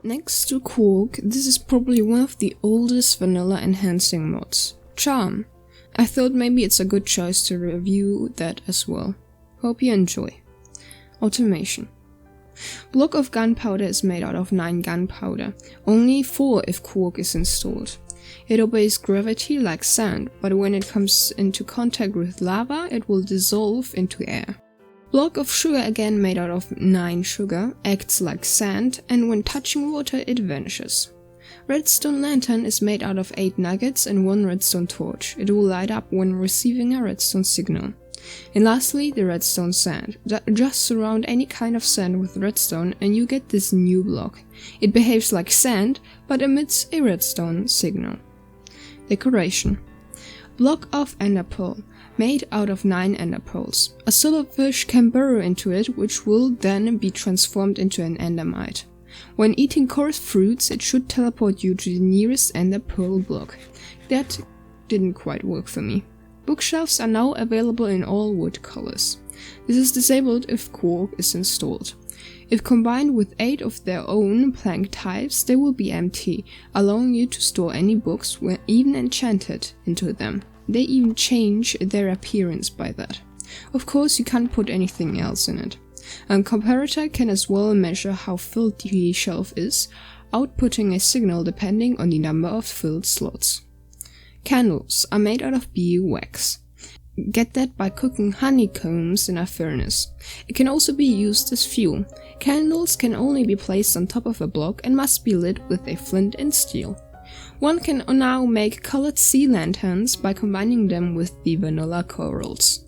Next to Quark, this is probably one of the oldest vanilla enhancing mods, Charm. I thought maybe it's a good choice to review that as well. Hope you enjoy. Automation. Block of gunpowder is made out of 9 gunpowder, only 4 if Quark is installed. It obeys gravity like sand, but when it comes into contact with lava, it will dissolve into air. Block of sugar, again made out of 9 sugar, acts like sand, and when touching water it vanishes. Redstone lantern is made out of 8 nuggets and 1 redstone torch. It will light up when receiving a redstone signal. And lastly, the redstone sand. Just surround any kind of sand with redstone and you get this new block. It behaves like sand, but emits a redstone signal. Decoration. Block of ender pearl, made out of 9 ender pearls. A silverfish can burrow into it, which will then be transformed into an endermite. When eating coarse fruits, it should teleport you to the nearest ender pearl block. That didn't quite work for me. Bookshelves are now available in all wood colors. This is disabled if Quark is installed. If combined with 8 of their own plank types, they will be empty, allowing you to store any books, even enchanted, into them. They even change their appearance by that. Of course, you can't put anything else in it. A comparator can as well measure how filled the shelf is, outputting a signal depending on the number of filled slots. Candles are made out of bee wax. Get that by cooking honeycombs in a furnace. It can also be used as fuel. Candles can only be placed on top of a block and must be lit with a flint and steel. One can now make colored sea lanterns by combining them with the vanilla corals.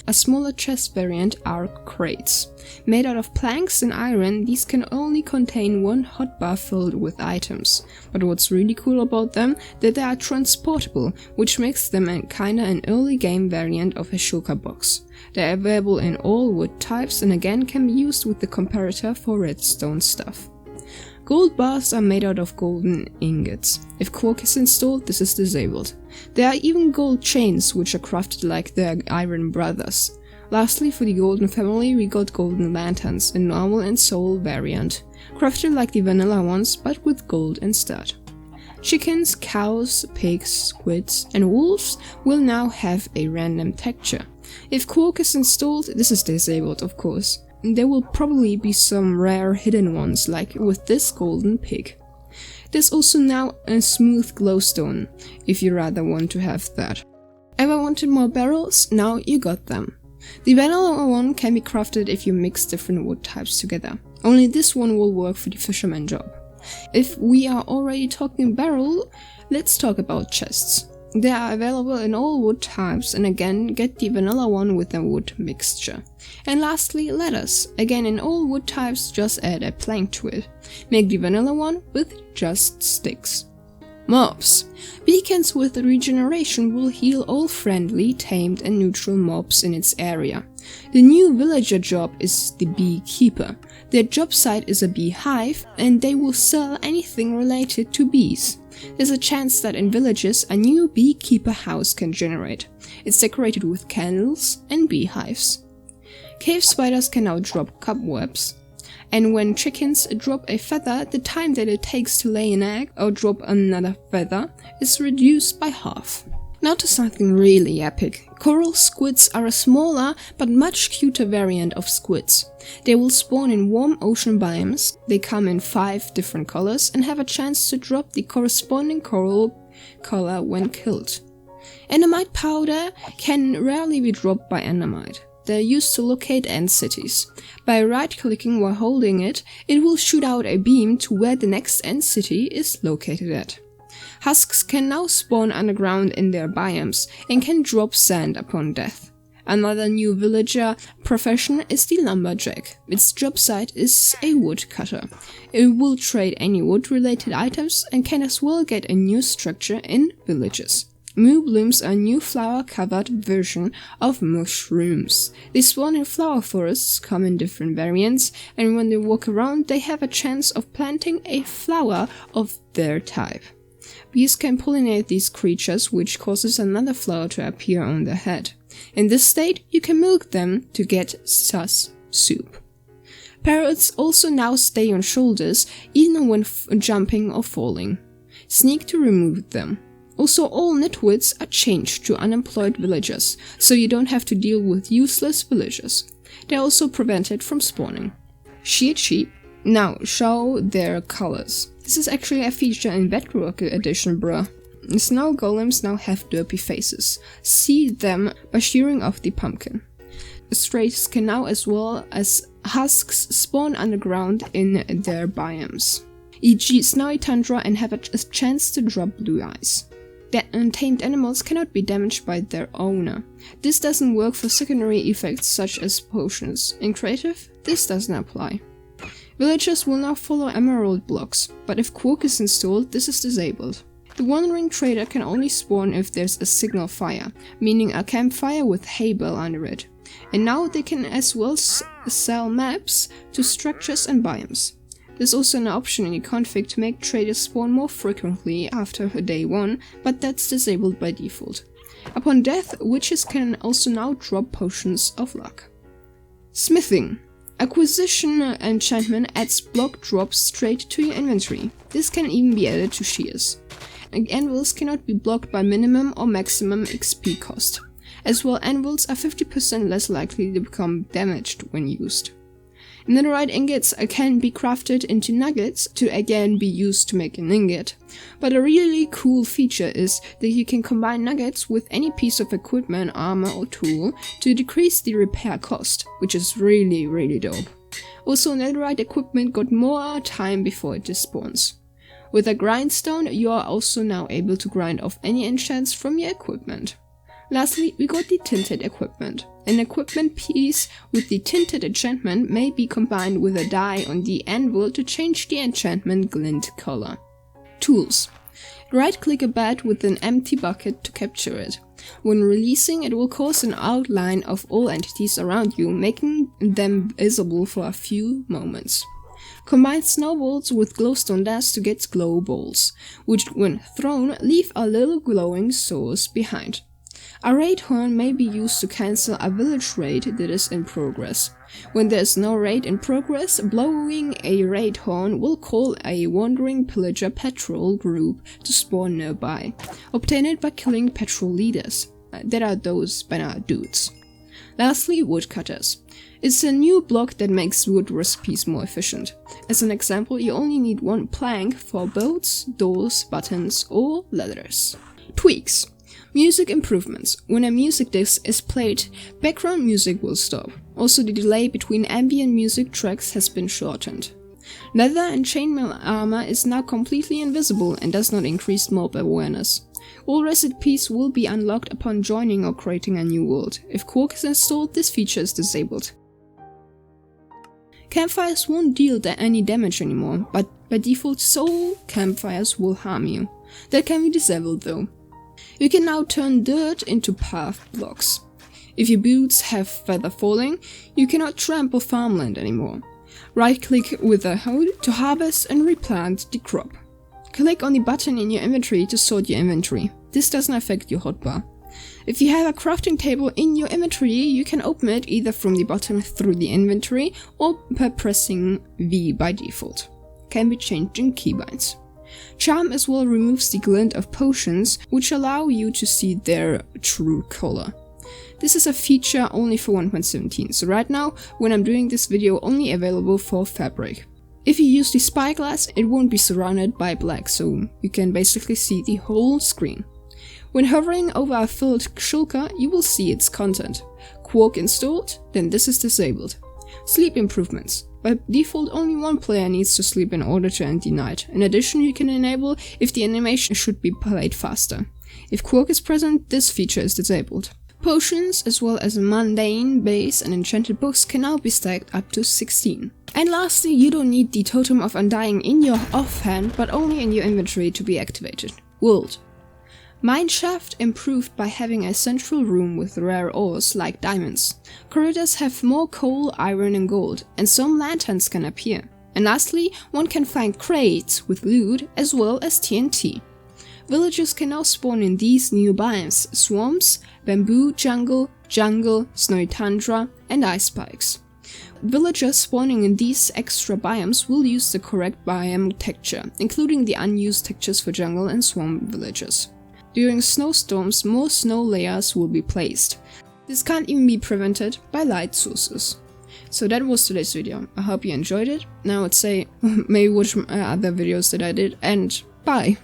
A smaller chest variant are crates. Made out of planks and iron, these can only contain 1 hotbar filled with items. But what's really cool about them, that they are transportable, which makes them kinda an early game variant of a shulker box. They are available in all wood types and again can be used with the comparator for redstone stuff. Gold bars are made out of golden ingots. If Quark is installed, this is disabled. There are even gold chains, which are crafted like their Iron brothers. Lastly, for the golden family, we got golden lanterns, a normal and soul variant, crafted like the vanilla ones, but with gold instead. Chickens, cows, pigs, squids, and wolves will now have a random texture. If Quark is installed, this is disabled, of course. There will probably be some rare hidden ones, like with this golden pig. There's also now a smooth glowstone, if you rather want to have that. Ever wanted more barrels? Now you got them. The vanilla one can be crafted if you mix different wood types together. Only this one will work for the fisherman job. If we are already talking barrel, let's talk about chests. They are available in all wood types and again get the vanilla one with a wood mixture. And lastly, ladders. Again in all wood types, just add a plank to it. Make the vanilla one with just sticks. Mobs. Beacons with regeneration will heal all friendly, tamed and neutral mobs in its area. The new villager job is the beekeeper. Their job site is a beehive and they will sell anything related to bees. There's a chance that in villages a new beekeeper house can generate. It's decorated with candles and beehives. Cave spiders can now drop cobwebs. And when chickens drop a feather, the time that it takes to lay an egg or drop another feather is reduced by half. Now to something really epic. Coral squids are a smaller but much cuter variant of squids. They will spawn in warm ocean biomes, they come in 5 different colors and have a chance to drop the corresponding coral color when killed. Endermite powder can rarely be dropped by endermite. They are used to locate end cities. By right-clicking while holding it, it will shoot out a beam to where the next end city is located at. Husks can now spawn underground in their biomes and can drop sand upon death. Another new villager profession is the lumberjack. Its job site is a woodcutter. It will trade any wood-related items and can as well get a new structure in villages. Moo blooms are a new flower-covered version of mushrooms. They spawn in flower forests, come in different variants, and when they walk around they have a chance of planting a flower of their type. Bees can pollinate these creatures, which causes another flower to appear on their head. In this state, you can milk them to get sus soup. Parrots also now stay on shoulders even when jumping or falling. Sneak to remove them. Also, all nitwits are changed to unemployed villagers, so you don't have to deal with useless villagers. They're also prevented from spawning. Sheared sheep now show their colors. This is actually a feature in Bedrock Edition, bruh. Snow golems now have derpy faces. See them by shearing off the pumpkin. Strays can now, as well as husks, spawn underground in their biomes, e.g. snowy tundra, and have a chance to drop blue eyes. Tamed animals cannot be damaged by their owner. This doesn't work for secondary effects such as potions. In creative, this doesn't apply. Villagers will now follow emerald blocks, but if Quark is installed, this is disabled. The wandering trader can only spawn if there's a signal fire, meaning a campfire with hay bale under it. And now they can as well sell maps to structures and biomes. There's also an option in the config to make traders spawn more frequently after day 1, but that's disabled by default. Upon death, witches can also now drop potions of luck. Smithing. Acquisition enchantment adds block drops straight to your inventory. This can even be added to shears. Anvils cannot be blocked by minimum or maximum XP cost. As well, anvils are 50% less likely to become damaged when used. Netherite ingots can be crafted into nuggets to again be used to make an ingot, but a really cool feature is that you can combine nuggets with any piece of equipment, armor or tool to decrease the repair cost, which is really dope. Also, netherite equipment got more time before it despawns. With a grindstone, you are also now able to grind off any enchants from your equipment. Lastly, we got the tinted equipment. An equipment piece with the tinted enchantment may be combined with a die on the anvil to change the enchantment glint color. Tools. Right-click a bat with an empty bucket to capture it. When releasing, it will cause an outline of all entities around you, making them visible for a few moments. Combine snowballs with glowstone dust to get glow balls, which when thrown leave a little glowing source behind. A raid horn may be used to cancel a village raid that is in progress. When there is no raid in progress, blowing a raid horn will call a wandering pillager patrol group to spawn nearby. Obtain it by killing patrol leaders. That are those banner dudes. Lastly, woodcutters. It's a new block that makes wood recipes more efficient. As an example, you only need one plank for boats, doors, buttons, or leathers. Tweaks. Music improvements. When a music disc is played, background music will stop. Also, the delay between ambient music tracks has been shortened. Leather and chainmail armor is now completely invisible and does not increase mob awareness. All recipes will be unlocked upon joining or creating a new world. If Quark is installed, this feature is disabled. Campfires won't deal any damage anymore, but by default soul campfires will harm you. That can be disabled though. You can now turn dirt into path blocks. If your boots have feather falling, you cannot trample farmland anymore. Right-click with a hoe to harvest and replant the crop. Click on the button in your inventory to sort your inventory. This doesn't affect your hotbar. If you have a crafting table in your inventory, you can open it either from the bottom through the inventory or by pressing V by default. Can be changed in keybinds. Charm as well removes the glint of potions, which allow you to see their true color. This is a feature only for 1.17, so right now, when I'm doing this video, only available for Fabric. If you use the spyglass, it won't be surrounded by black, so you can basically see the whole screen. When hovering over a filled shulker, you will see its content. Quark installed, then this is disabled. Sleep improvements. By default, only one player needs to sleep in order to end the night. In addition, you can enable if the animation should be played faster. If Quark is present, this feature is disabled. Potions, as well as mundane, base, and enchanted books can now be stacked up to 16. And lastly, you don't need the Totem of Undying in your offhand, but only in your inventory to be activated. World. Mineshaft improved by having a central room with rare ores like diamonds. Corridors have more coal, iron and gold, and some lanterns can appear. And lastly, one can find crates with loot as well as TNT. Villagers can now spawn in these new biomes: swamps, bamboo jungle, snowy tundra and ice spikes. Villagers spawning in these extra biomes will use the correct biome texture, including the unused textures for jungle and swamp villagers. During snowstorms, more snow layers will be placed. This can't even be prevented by light sources. So that was today's video. I hope you enjoyed it. Now let's say maybe watch other videos that I did, and bye!